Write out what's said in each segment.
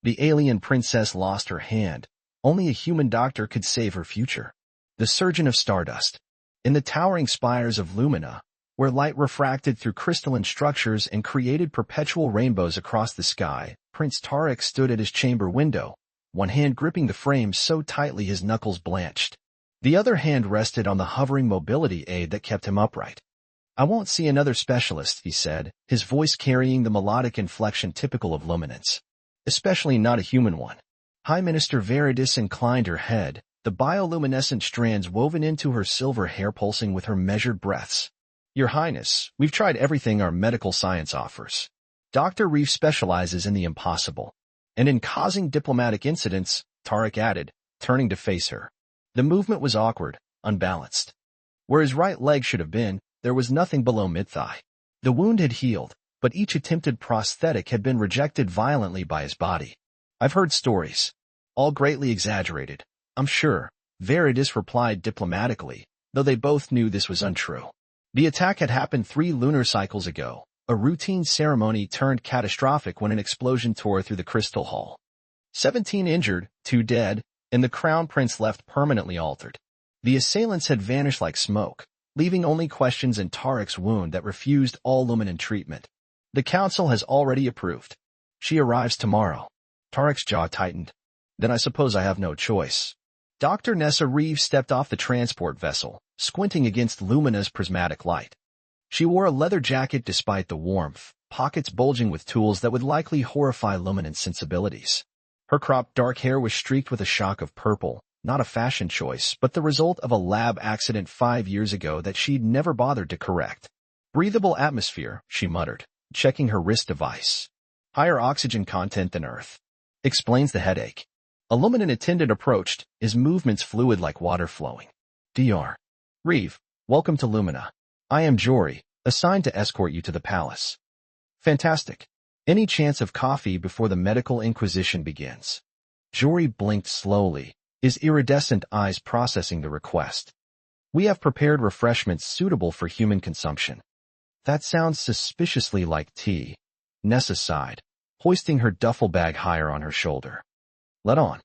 The alien princess lost her hand. Only a human doctor could save her future. The surgeon of stardust. In the towering spires of Lumina, where light refracted through crystalline structures and created perpetual rainbows across the sky, Prince Tarek stood at his chamber window, one hand gripping the frame so tightly his knuckles blanched. The other hand rested on the hovering mobility aid that kept him upright. "I won't see another specialist," he said, his voice carrying the melodic inflection typical of luminance. "Especially not a human one." High Minister Veridis inclined her head, the bioluminescent strands woven into her silver hair pulsing with her measured breaths. "Your Highness, we've tried everything our medical science offers. Dr. Reef specializes in the impossible. And in causing diplomatic incidents," Tarek added, turning to face her. The movement was awkward, unbalanced. Where his right leg should have been, there was nothing below mid-thigh. The wound had healed, but each attempted prosthetic had been rejected violently by his body. "I've heard stories. All greatly exaggerated, I'm sure," Veridis replied diplomatically, though they both knew this was untrue. The attack had happened 3 lunar cycles ago. A routine ceremony turned catastrophic when an explosion tore through the crystal hall. 17 injured, 2 dead, and the crown prince left permanently altered. The assailants had vanished like smoke, leaving only questions in Tarek's wound that refused all luminant treatment. "The council has already approved. She arrives tomorrow." Tarek's jaw tightened. "Then I suppose I have no choice." Dr. Nessa Reeves stepped off the transport vessel, squinting against Lumina's prismatic light. She wore a leather jacket despite the warmth, pockets bulging with tools that would likely horrify Luminant's sensibilities. Her cropped dark hair was streaked with a shock of purple, not a fashion choice, but the result of a lab accident 5 years ago that she'd never bothered to correct. "Breathable atmosphere," she muttered, checking her wrist device. "Higher oxygen content than Earth. Explains the headache." A Luminant attendant approached, his movements fluid like water flowing. "Dr. Reeve, welcome to Lumina. I am Jory, assigned to escort you to the palace." "Fantastic. Any chance of coffee before the medical inquisition begins?" Jory blinked slowly, his iridescent eyes processing the request. "We have prepared refreshments suitable for human consumption." "That sounds suspiciously like tea," Nessa sighed, hoisting her duffel bag higher on her shoulder. "Let on."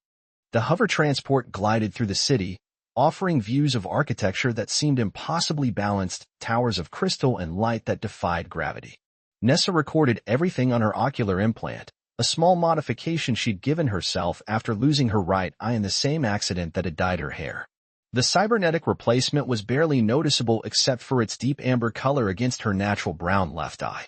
The hover transport glided through the city, offering views of architecture that seemed impossibly balanced, towers of crystal and light that defied gravity. Nessa recorded everything on her ocular implant, a small modification she'd given herself after losing her right eye in the same accident that had dyed her hair. The cybernetic replacement was barely noticeable except for its deep amber color against her natural brown left eye.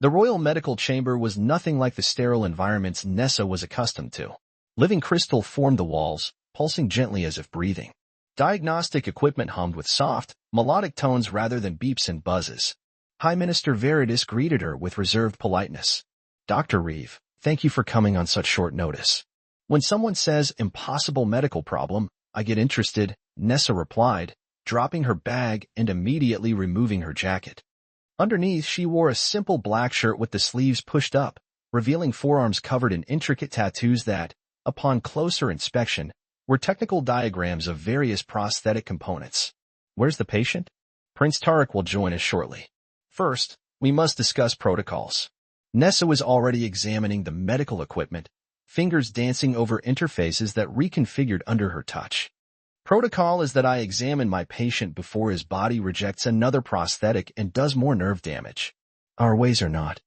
The Royal Medical Chamber was nothing like the sterile environments Nessa was accustomed to. Living crystal formed the walls, pulsing gently as if breathing. Diagnostic equipment hummed with soft, melodic tones rather than beeps and buzzes. High Minister Veridis greeted her with reserved politeness. "Dr. Reeve, thank you for coming on such short notice." "When someone says impossible medical problem, I get interested," Nessa replied, dropping her bag and immediately removing her jacket. Underneath, she wore a simple black shirt with the sleeves pushed up, revealing forearms covered in intricate tattoos that, upon closer inspection, were technical diagrams of various prosthetic components. "Where's the patient?" "Prince Tarek will join us shortly. First, we must discuss protocols." Nessa was already examining the medical equipment, fingers dancing over interfaces that reconfigured under her touch. "Protocol is that I examine my patient before his body rejects another prosthetic and does more nerve damage." "Our ways are not."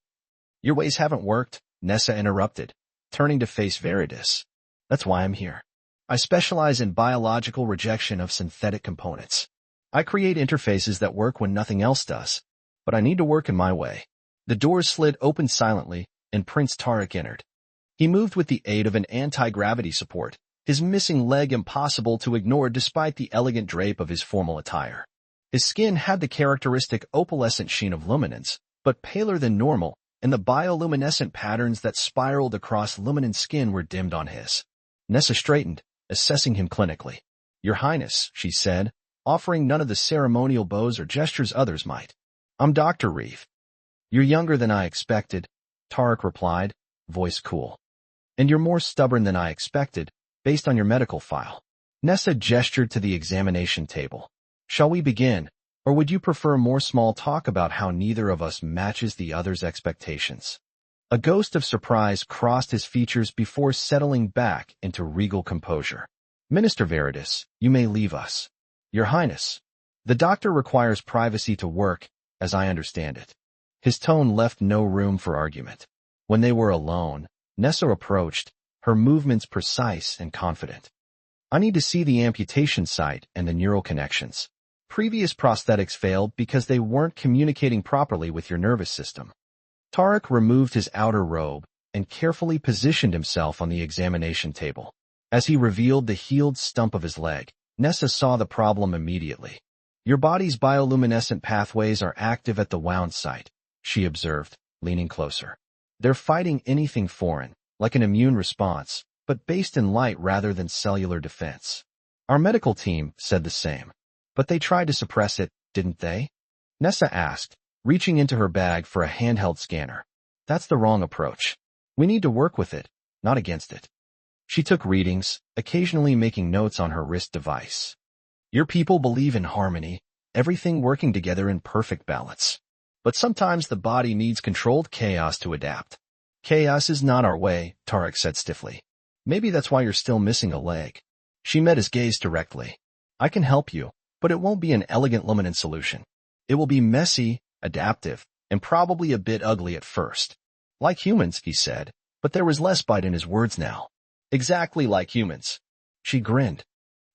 "Your ways haven't worked," Nessa interrupted, turning to face Veridis. "That's why I'm here. I specialize in biological rejection of synthetic components. I create interfaces that work when nothing else does, but I need to work in my way." The doors slid open silently, and Prince Tarek entered. He moved with the aid of an anti-gravity support, his missing leg impossible to ignore despite the elegant drape of his formal attire. His skin had the characteristic opalescent sheen of luminance, but paler than normal, and the bioluminescent patterns that spiraled across luminant skin were dimmed on his. Nessa straightened, assessing him clinically. "Your Highness," she said, offering none of the ceremonial bows or gestures others might. "I'm Dr. Reeve." "You're younger than I expected," Tarek replied, voice cool. "And you're more stubborn than I expected, based on your medical file." Nessa gestured to the examination table. "Shall we begin, or would you prefer more small talk about how neither of us matches the other's expectations?" A ghost of surprise crossed his features before settling back into regal composure. Minister Veritas, you may leave us. Your Highness, the doctor requires privacy to work, as I understand it. His tone left no room for argument. When they were alone, Nessa approached, her movements precise and confident. I need to see the amputation site and the neural connections. Previous prosthetics failed because they weren't communicating properly with your nervous system. Tarek removed his outer robe and carefully positioned himself on the examination table. As he revealed the healed stump of his leg, Nessa saw the problem immediately. Your body's bioluminescent pathways are active at the wound site, she observed, leaning closer. They're fighting anything foreign, like an immune response, but based in light rather than cellular defense. Our medical team said the same. But they tried to suppress it, didn't they? Nessa asked, reaching into her bag for a handheld scanner. That's the wrong approach. We need to work with it, not against it. She took readings, occasionally making notes on her wrist device. Your people believe in harmony, everything working together in perfect balance. But sometimes the body needs controlled chaos to adapt. Chaos is not our way, Tarek said stiffly. Maybe that's why you're still missing a leg. She met his gaze directly. I can help you, but it won't be an elegant luminant solution. It will be messy, adaptive, and probably a bit ugly at first. Like humans, he said, but there was less bite in his words now. Exactly like humans. She grinned.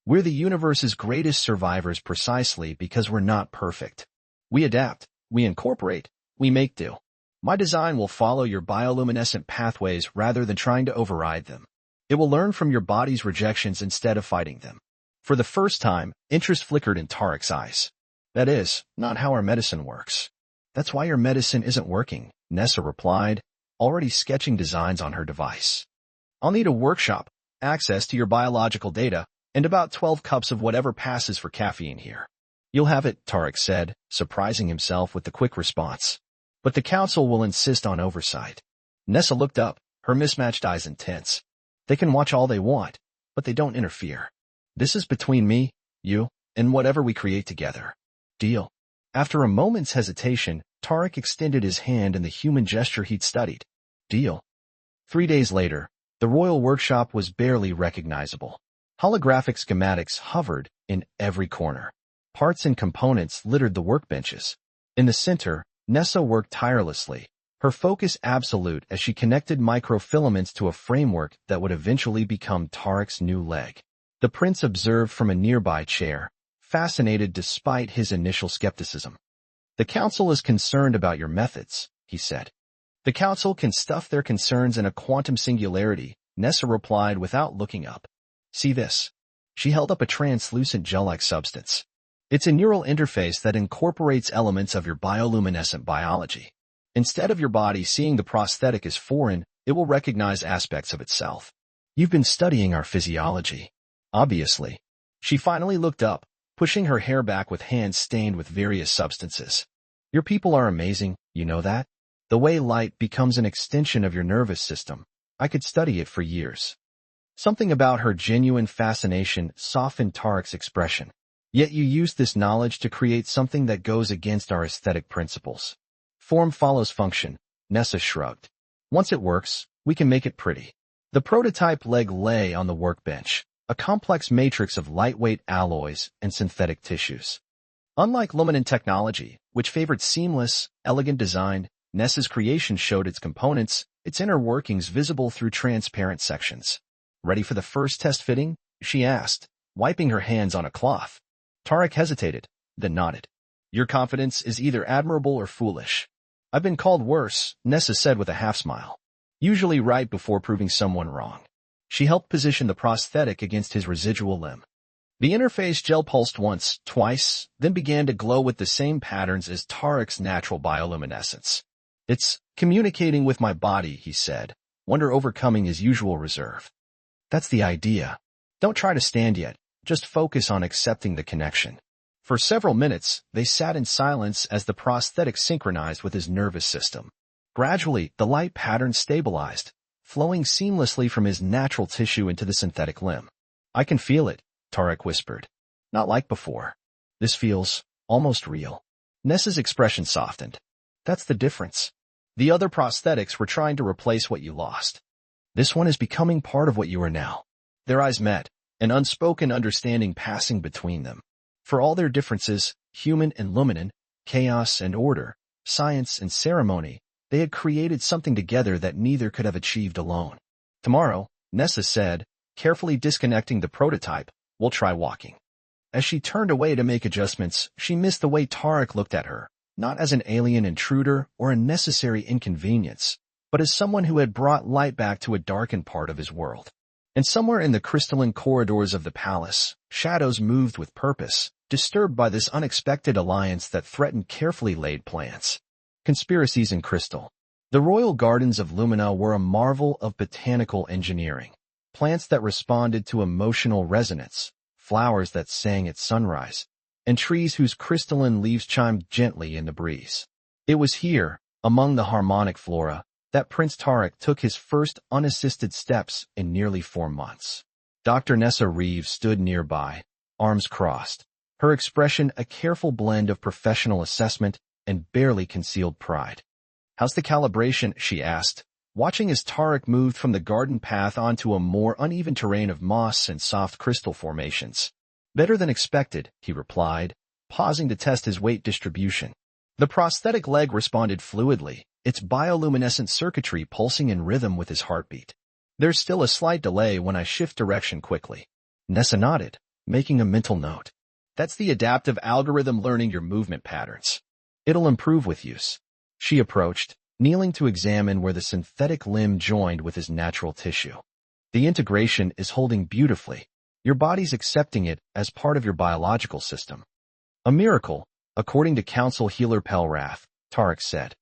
We're the universe's greatest survivors precisely because we're not perfect. We adapt, we incorporate, we make do. My design will follow your bioluminescent pathways rather than trying to override them. It will learn from your body's rejections instead of fighting them. For the first time, interest flickered in Tarek's eyes. That is, not how our medicine works. That's why your medicine isn't working, Nessa replied, already sketching designs on her device. I'll need a workshop, access to your biological data, and about 12 cups of whatever passes for caffeine here. You'll have it, Tarek said, surprising himself with the quick response. But the council will insist on oversight. Nessa looked up, her mismatched eyes intense. They can watch all they want, but they don't interfere. This is between me, you, and whatever we create together. Deal. After a moment's hesitation, Tarek extended his hand in the human gesture he'd studied. Deal. 3 days later, the royal workshop was barely recognizable. Holographic schematics hovered in every corner. Parts and components littered the workbenches. In the center, Nessa worked tirelessly, her focus absolute as she connected microfilaments to a framework that would eventually become Tarek's new leg. The prince observed from a nearby chair, fascinated despite his initial skepticism. The council is concerned about your methods, he said. The council can stuff their concerns in a quantum singularity, Nessa replied without looking up. See this. She held up a translucent gel-like substance. It's a neural interface that incorporates elements of your bioluminescent biology. Instead of your body seeing the prosthetic as foreign, it will recognize aspects of itself. You've been studying our physiology. Obviously. She finally looked up, pushing her hair back with hands stained with various substances. Your people are amazing, you know that? The way light becomes an extension of your nervous system. I could study it for years. Something about her genuine fascination softened Tarek's expression. Yet you use this knowledge to create something that goes against our aesthetic principles. Form follows function, Nessa shrugged. Once it works, we can make it pretty. The prototype leg lay on the workbench, a complex matrix of lightweight alloys and synthetic tissues. Unlike luminant technology, which favored seamless, elegant design, Nessa's creation showed its components, its inner workings visible through transparent sections. Ready for the first test fitting? She asked, wiping her hands on a cloth. Tarek hesitated, then nodded. Your confidence is either admirable or foolish. I've been called worse, Nessa said with a half-smile. Usually right before proving someone wrong. She helped position the prosthetic against his residual limb. The interface gel pulsed once, twice, then began to glow with the same patterns as Tarek's natural bioluminescence. It's communicating with my body, he said, wonder overcoming his usual reserve. That's the idea. Don't try to stand yet, just focus on accepting the connection. For several minutes, they sat in silence as the prosthetic synchronized with his nervous system. Gradually, the light pattern stabilized, flowing seamlessly from his natural tissue into the synthetic limb. I can feel it, Tarek whispered. Not like before. This feels almost real. Nessa's expression softened. That's the difference. The other prosthetics were trying to replace what you lost. This one is becoming part of what you are now. Their eyes met, an unspoken understanding passing between them. For all their differences, human and luminen, chaos and order, science and ceremony, they had created something together that neither could have achieved alone. Tomorrow, Nessa said, carefully disconnecting the prototype, we'll try walking. As she turned away to make adjustments, she missed the way Tarek looked at her, not as an alien intruder or a necessary inconvenience, but as someone who had brought light back to a darkened part of his world. And somewhere in the crystalline corridors of the palace, shadows moved with purpose, disturbed by this unexpected alliance that threatened carefully laid plans. Conspiracies in crystal. The royal gardens of Lumina were a marvel of botanical engineering. Plants that responded to emotional resonance, flowers that sang at sunrise, and trees whose crystalline leaves chimed gently in the breeze. It was here, among the harmonic flora, that Prince Tarek took his first unassisted steps in nearly 4 months. Dr. Nessa Reeves stood nearby, arms crossed, her expression a careful blend of professional assessment and barely concealed pride. "How's the calibration?" she asked, watching as Tarek moved from the garden path onto a more uneven terrain of moss and soft crystal formations. "Better than expected," he replied, pausing to test his weight distribution. The prosthetic leg responded fluidly, its bioluminescent circuitry pulsing in rhythm with his heartbeat. "There's still a slight delay when I shift direction quickly." Nessa nodded, making a mental note. "That's the adaptive algorithm learning your movement patterns. It'll improve with use." She approached, kneeling to examine where the synthetic limb joined with his natural tissue. "The integration is holding beautifully. Your body's accepting it as part of your biological system." "A miracle, according to Council Healer Pelrath," Tarek said.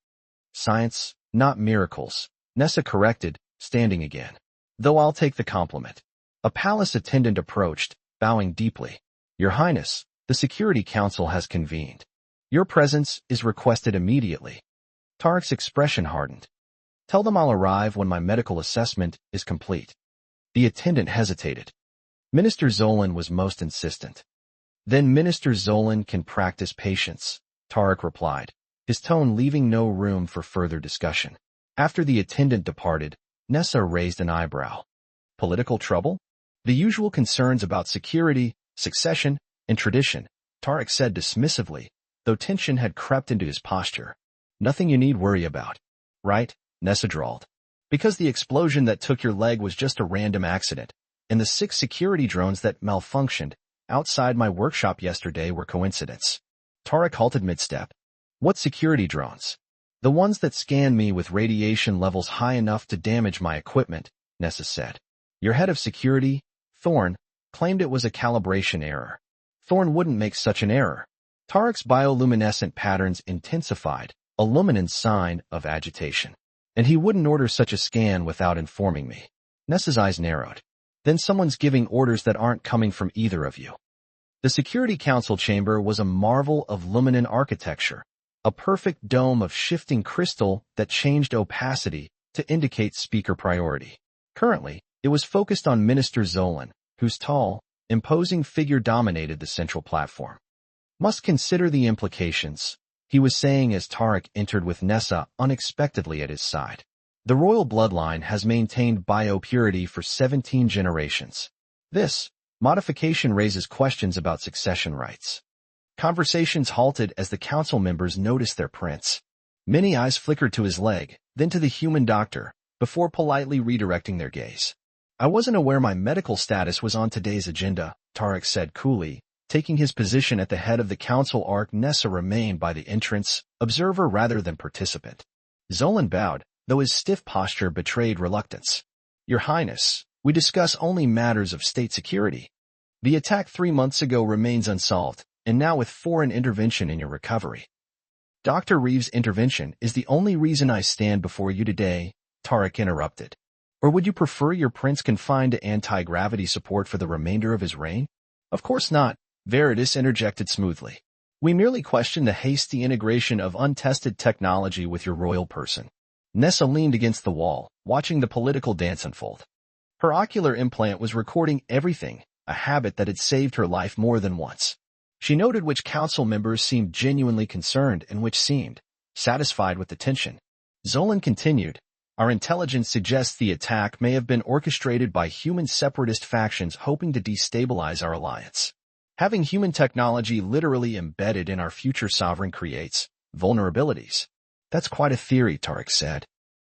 "Science, not miracles," Nessa corrected, standing again. "Though I'll take the compliment." A palace attendant approached, bowing deeply. "Your Highness, the Security Council has convened. Your presence is requested immediately." Tarek's expression hardened. "Tell them I'll arrive when my medical assessment is complete." The attendant hesitated. Minister Zolan was most insistent. "Then Minister Zolan can practice patience," Tarek replied, his tone leaving no room for further discussion. After the attendant departed, Nessa raised an eyebrow. "Political trouble?" "The usual concerns about security, succession, and tradition," Tarek said dismissively, though tension had crept into his posture. "Nothing you need worry about." "Right," Nessa drawled. "Because the explosion that took your leg was just a random accident, and the 6 security drones that malfunctioned outside my workshop yesterday were coincidence." Tarek halted mid-step. "What security drones?" "The ones that scan me with radiation levels high enough to damage my equipment," Nessa said. "Your head of security, Thorne, claimed it was a calibration error." "Thorne wouldn't make such an error." Tarek's bioluminescent patterns intensified, a luminant sign of agitation. "And he wouldn't order such a scan without informing me." Nessa's eyes narrowed. "Then someone's giving orders that aren't coming from either of you." The Security Council chamber was a marvel of luminin architecture, a perfect dome of shifting crystal that changed opacity to indicate speaker priority. Currently, it was focused on Minister Zolan, whose tall, imposing figure dominated the central platform. "Must consider the implications," he was saying as Tarek entered with Nessa unexpectedly at his side. "The royal bloodline has maintained biopurity for 17 generations. This modification raises questions about succession rights." Conversations halted as the council members noticed their prince. Many eyes flickered to his leg, then to the human doctor, before politely redirecting their gaze. "I wasn't aware my medical status was on today's agenda," Tarek said coolly, taking his position at the head of the council arc. Nessa remained by the entrance, observer rather than participant. Zolan bowed, though his stiff posture betrayed reluctance. "Your Highness, we discuss only matters of state security. The attack 3 months ago remains unsolved, and now with foreign intervention in your recovery." "Dr. Reeves' intervention is the only reason I stand before you today," Tarek interrupted. "Or would you prefer your prince confined to anti-gravity support for the remainder of his reign?" "Of course not," Veritas interjected smoothly. "We merely question the hasty integration of untested technology with your royal person." Nessa leaned against the wall, watching the political dance unfold. Her ocular implant was recording everything, a habit that had saved her life more than once. She noted which council members seemed genuinely concerned and which seemed satisfied with the tension. Zolan continued, our intelligence suggests the attack may have been orchestrated by human separatist factions hoping to destabilize our alliance. Having human technology literally embedded in our future sovereign creates vulnerabilities. That's quite a theory, Tarek said.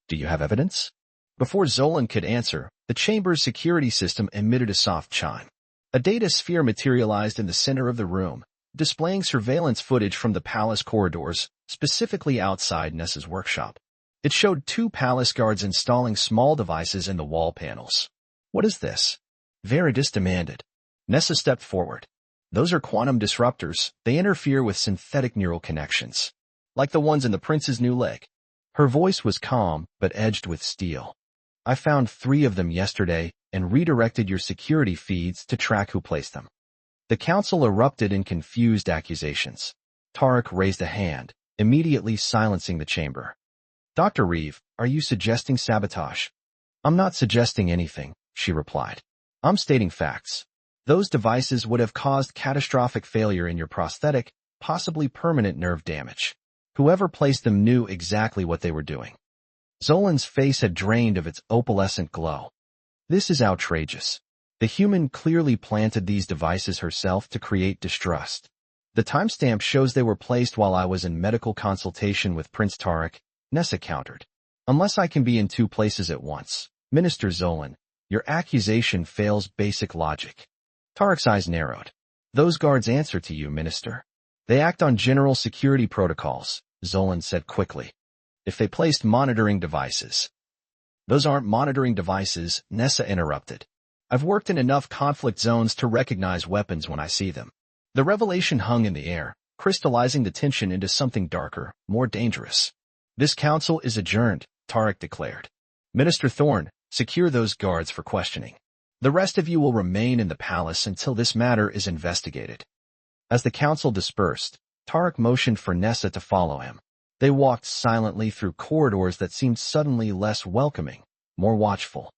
Do you have evidence? Before Zolan could answer, the chamber's security system emitted a soft chime. A data sphere materialized in the center of the room, displaying surveillance footage from the palace corridors, specifically outside Nessa's workshop. It showed 2 palace guards installing small devices in the wall panels. What is this? Veridis demanded. Nessa stepped forward. Those are quantum disruptors. They interfere with synthetic neural connections, like the ones in the prince's new leg. Her voice was calm, but edged with steel. I found 3 of them yesterday and redirected your security feeds to track who placed them. The council erupted in confused accusations. Tarek raised a hand, immediately silencing the chamber. Dr. Reeve, are you suggesting sabotage? I'm not suggesting anything, she replied. I'm stating facts. Those devices would have caused catastrophic failure in your prosthetic, possibly permanent nerve damage. Whoever placed them knew exactly what they were doing. Zolan's face had drained of its opalescent glow. This is outrageous. The human clearly planted these devices herself to create distrust. The timestamp shows they were placed while I was in medical consultation with Prince Tarek, Nessa countered. Unless I can be in 2 places at once, Minister Zolan, your accusation fails basic logic. Tarek's eyes narrowed. Those guards answer to you, Minister. They act on general security protocols, Zolan said quickly. If they placed monitoring devices. Those aren't monitoring devices, Nessa interrupted. I've worked in enough conflict zones to recognize weapons when I see them. The revelation hung in the air, crystallizing the tension into something darker, more dangerous. This council is adjourned, Tarek declared. Minister Thorne, secure those guards for questioning. The rest of you will remain in the palace until this matter is investigated. As the council dispersed, Tarek motioned for Nessa to follow him. They walked silently through corridors that seemed suddenly less welcoming, more watchful.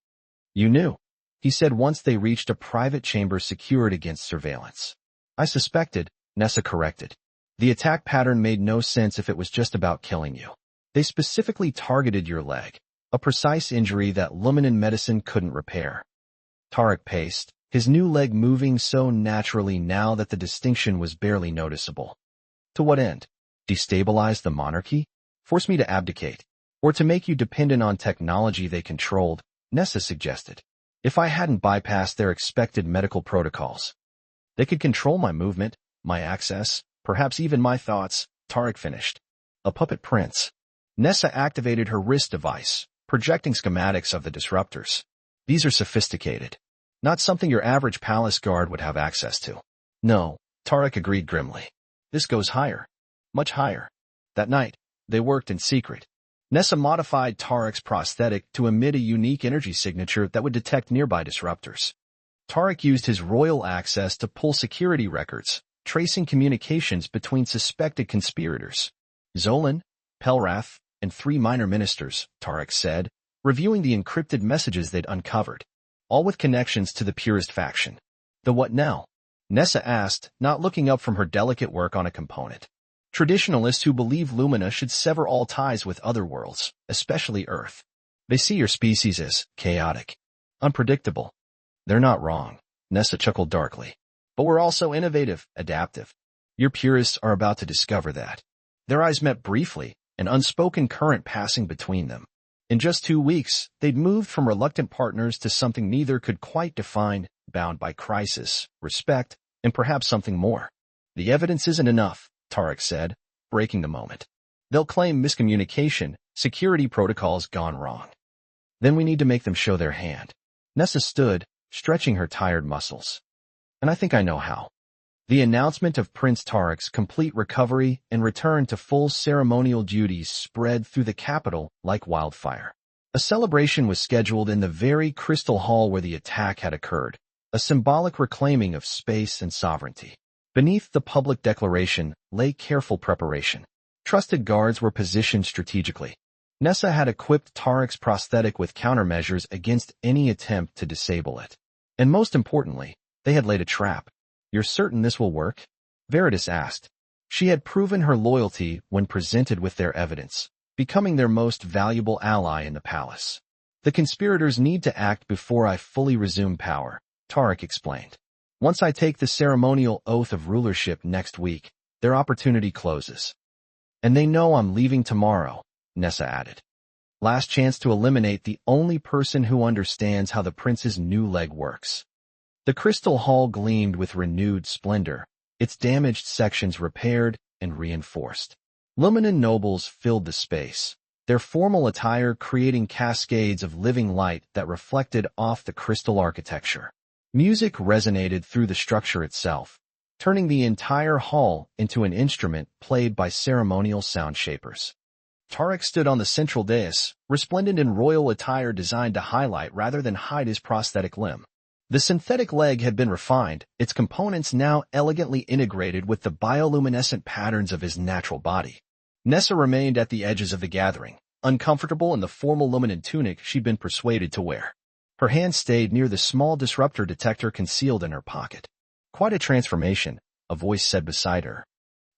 You knew, he said once they reached a private chamber secured against surveillance. I suspected, Nessa corrected. The attack pattern made no sense if it was just about killing you. They specifically targeted your leg, a precise injury that Luminen medicine couldn't repair. Tarek paced, his new leg moving so naturally now that the distinction was barely noticeable. To what end? Destabilize the monarchy? Force me to abdicate? Or to make you dependent on technology they controlled, Nessa suggested. If I hadn't bypassed their expected medical protocols. They could control my movement, my access, perhaps even my thoughts, Tarek finished. A puppet prince. Nessa activated her wrist device, projecting schematics of the disruptors. These are sophisticated. Not something your average palace guard would have access to. No, Tarek agreed grimly. This goes higher. Much higher. That night, they worked in secret. Nessa modified Tarek's prosthetic to emit a unique energy signature that would detect nearby disruptors. Tarek used his royal access to pull security records, tracing communications between suspected conspirators. Zolan, Pelrath, and 3 minor ministers, Tarek said, reviewing the encrypted messages they'd uncovered, all with connections to the purist faction. The what now? Nessa asked, not looking up from her delicate work on a component. Traditionalists who believe Lumina should sever all ties with other worlds, especially Earth. They see your species as chaotic, unpredictable. They're not wrong, Nessa chuckled darkly. But we're also innovative, adaptive. Your purists are about to discover that. Their eyes met briefly, an unspoken current passing between them. In just 2 weeks, they'd moved from reluctant partners to something neither could quite define, bound by crisis, respect, and perhaps something more. The evidence isn't enough, Tarek said, breaking the moment. They'll claim miscommunication, security protocols gone wrong. Then we need to make them show their hand. Nessa stood, stretching her tired muscles. And I think I know how. The announcement of Prince Tarek's complete recovery and return to full ceremonial duties spread through the capital like wildfire. A celebration was scheduled in the very crystal hall where the attack had occurred, a symbolic reclaiming of space and sovereignty. Beneath the public declaration lay careful preparation. Trusted guards were positioned strategically. Nessa had equipped Tarek's prosthetic with countermeasures against any attempt to disable it. And most importantly, they had laid a trap. You're certain this will work? Veridis asked. She had proven her loyalty when presented with their evidence, becoming their most valuable ally in the palace. The conspirators need to act before I fully resume power, Tarek explained. Once I take the ceremonial oath of rulership next week, their opportunity closes. And they know I'm leaving tomorrow, Nessa added. Last chance to eliminate the only person who understands how the prince's new leg works. The crystal hall gleamed with renewed splendor, its damaged sections repaired and reinforced. Luminan nobles filled the space, their formal attire creating cascades of living light that reflected off the crystal architecture. Music resonated through the structure itself, turning the entire hall into an instrument played by ceremonial sound shapers. Tarek stood on the central dais, resplendent in royal attire designed to highlight rather than hide his prosthetic limb. The synthetic leg had been refined, its components now elegantly integrated with the bioluminescent patterns of his natural body. Nessa remained at the edges of the gathering, uncomfortable in the formal Luminan tunic she'd been persuaded to wear. Her hand stayed near the small disruptor detector concealed in her pocket. Quite a transformation, a voice said beside her.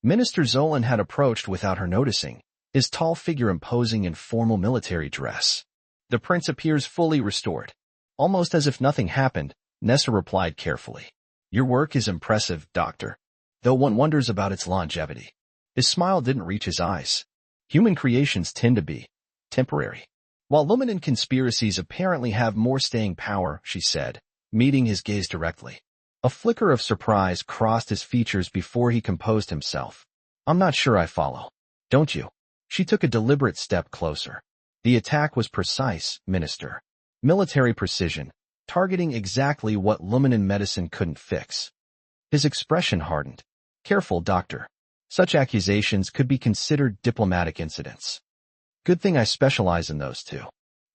Minister Zolan had approached without her noticing, his tall figure imposing in formal military dress. The prince appears fully restored. Almost as if nothing happened, Nessa replied carefully. Your work is impressive, Doctor, though one wonders about its longevity. His smile didn't reach his eyes. Human creations tend to be temporary, while Luminan conspiracies apparently have more staying power, she said, meeting his gaze directly. A flicker of surprise crossed his features before he composed himself. I'm not sure I follow. Don't you? She took a deliberate step closer. The attack was precise, Minister. Military precision, targeting exactly what Luminan medicine couldn't fix. His expression hardened. Careful, Doctor. Such accusations could be considered diplomatic incidents. Good thing I specialize in those two.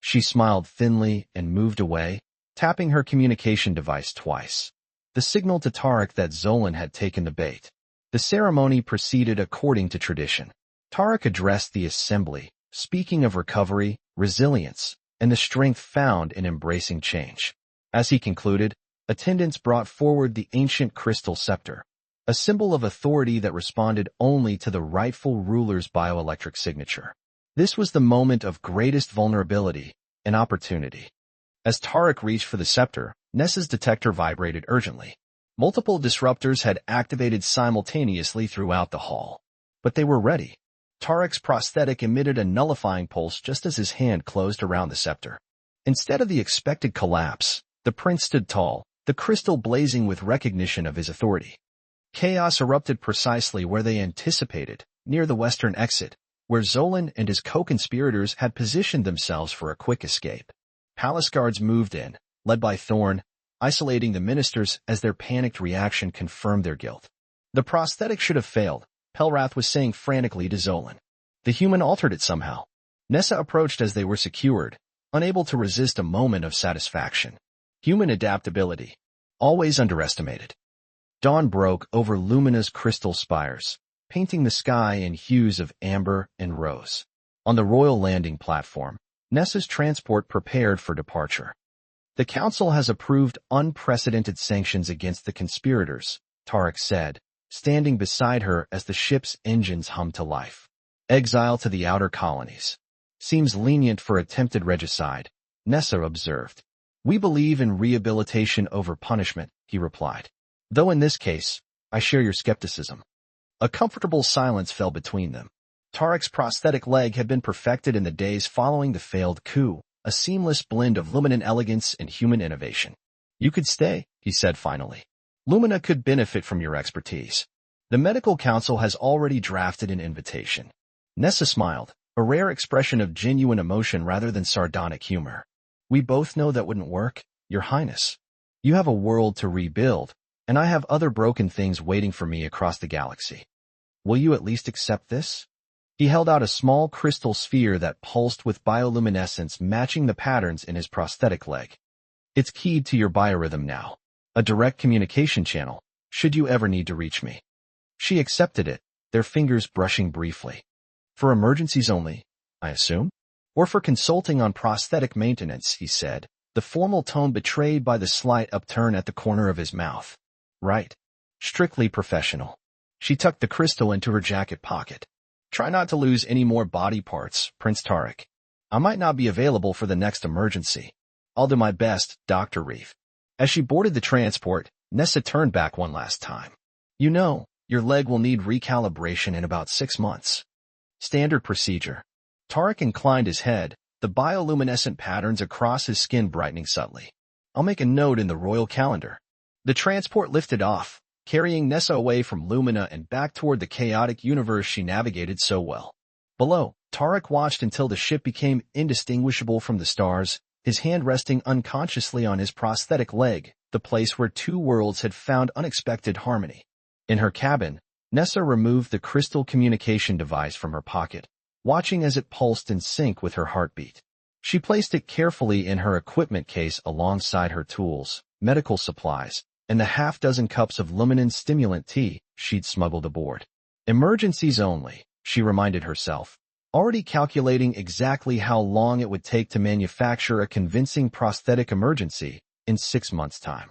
She smiled thinly and moved away, tapping her communication device twice. The signal to Tarek that Zolan had taken the bait. The ceremony proceeded according to tradition. Tarek addressed the assembly, speaking of recovery, resilience, and the strength found in embracing change. As he concluded, attendants brought forward the ancient crystal scepter, a symbol of authority that responded only to the rightful ruler's bioelectric signature. This was the moment of greatest vulnerability and opportunity. As Tarek reached for the scepter, Nessa's detector vibrated urgently. Multiple disruptors had activated simultaneously throughout the hall. But they were ready. Tarek's prosthetic emitted a nullifying pulse just as his hand closed around the scepter. Instead of the expected collapse, the prince stood tall, the crystal blazing with recognition of his authority. Chaos erupted precisely where they anticipated, near the western exit, where Zolan and his co-conspirators had positioned themselves for a quick escape. Palace guards moved in, led by Thorn, isolating the ministers as their panicked reaction confirmed their guilt. The prosthetic should have failed, Pelrath was saying frantically to Zolan. The human altered it somehow. Nessa approached as they were secured, unable to resist a moment of satisfaction. Human adaptability, always underestimated. Dawn broke over Lumina's crystal spires, painting the sky in hues of amber and rose. On the royal landing platform, Nessa's transport prepared for departure. The council has approved unprecedented sanctions against the conspirators, Tarek said, standing beside her as the ship's engines hummed to life. Exile to the outer colonies. Seems lenient for attempted regicide, Nessa observed. We believe in rehabilitation over punishment, he replied. Though in this case, I share your skepticism. A comfortable silence fell between them. Tarek's prosthetic leg had been perfected in the days following the failed coup, a seamless blend of Luminan elegance and human innovation. You could stay, he said finally. Lumina could benefit from your expertise. The medical council has already drafted an invitation. Nessa smiled, a rare expression of genuine emotion rather than sardonic humor. We both know that wouldn't work, Your Highness. You have a world to rebuild, and I have other broken things waiting for me across the galaxy. Will you at least accept this? He held out a small crystal sphere that pulsed with bioluminescence matching the patterns in his prosthetic leg. It's keyed to your biorhythm now. A direct communication channel, should you ever need to reach me. She accepted it, their fingers brushing briefly. For emergencies only, I assume? Or for consulting on prosthetic maintenance, he said, the formal tone betrayed by the slight upturn at the corner of his mouth. Right. Strictly professional. She tucked the crystal into her jacket pocket. Try not to lose any more body parts, Prince Tarek. I might not be available for the next emergency. I'll do my best, Dr. Reef. As she boarded the transport, Nessa turned back one last time. You know, your leg will need recalibration in about 6 months. Standard procedure. Tarek inclined his head, the bioluminescent patterns across his skin brightening subtly. I'll make a note in the royal calendar. The transport lifted off, carrying Nessa away from Lumina and back toward the chaotic universe she navigated so well. Below, Tarek watched until the ship became indistinguishable from the stars, his hand resting unconsciously on his prosthetic leg, the place where two worlds had found unexpected harmony. In her cabin, Nessa removed the crystal communication device from her pocket, watching as it pulsed in sync with her heartbeat. She placed it carefully in her equipment case alongside her tools, medical supplies, and the half-dozen cups of luminance stimulant tea she'd smuggled aboard. Emergencies only, she reminded herself, already calculating exactly how long it would take to manufacture a convincing prosthetic emergency in 6 months' time.